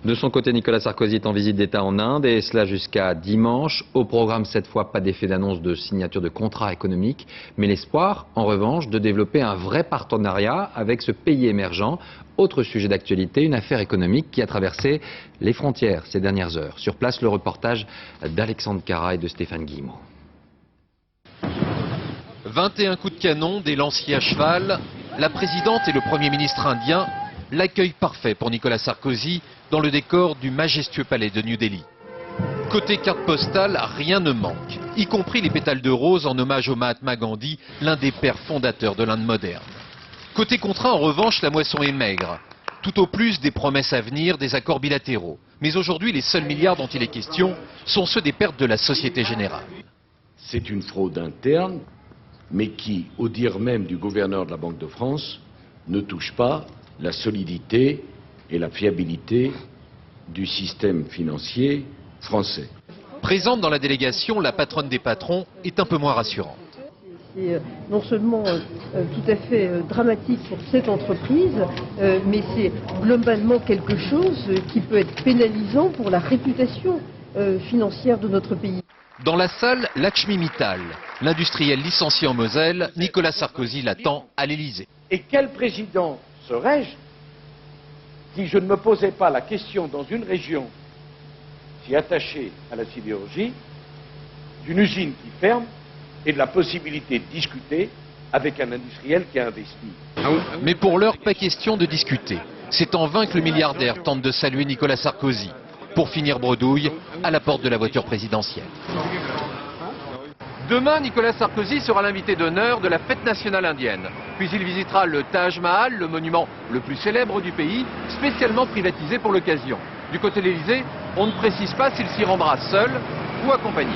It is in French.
De son côté, Nicolas Sarkozy est en visite d'État en Inde et cela jusqu'à dimanche. Au programme cette fois, pas d'effet d'annonce de signature de contrat économique, mais l'espoir, en revanche, de développer un vrai partenariat avec ce pays émergent. Autre sujet d'actualité, une affaire économique qui a traversé les frontières ces dernières heures. Sur place, le reportage d'Alexandre Cara et de Stéphane Guillemot. 21 coups de canon, des lanciers à cheval, la présidente et le Premier ministre indien, l'accueil parfait pour Nicolas Sarkozy dans le décor du majestueux palais de New Delhi. Côté carte postale, rien ne manque, y compris les pétales de rose en hommage au Mahatma Gandhi, l'un des pères fondateurs de l'Inde moderne. Côté contrat, en revanche, la moisson est maigre. Tout au plus des promesses à venir, des accords bilatéraux. Mais aujourd'hui, les seuls milliards dont il est question sont ceux des pertes de la Société Générale. C'est une fraude interne, mais qui, au dire même du gouverneur de la Banque de France, ne touche pas la solidité et la fiabilité du système financier français. Présente dans la délégation, la patronne des patrons est un peu moins rassurante. C'est non seulement tout à fait dramatique pour cette entreprise, mais c'est globalement quelque chose qui peut être pénalisant pour la réputation financière de notre pays. Dans la salle, Lakshmi Mittal, l'industriel licencié en Moselle, Nicolas Sarkozy l'attend à l'Élysée. Et quel président serais-je si je ne me posais pas la question dans une région si attachée à la sidérurgie, d'une usine qui ferme et de la possibilité de discuter avec un industriel qui a investi. Mais pour l'heure, pas question de discuter. C'est en vain que le milliardaire tente de saluer Nicolas Sarkozy, pour finir bredouille à la porte de la voiture présidentielle. Demain, Nicolas Sarkozy sera l'invité d'honneur de la fête nationale indienne. Puis il visitera le Taj Mahal, le monument le plus célèbre du pays, spécialement privatisé pour l'occasion. Du côté de l'Élysée, on ne précise pas s'il s'y rendra seul ou accompagné.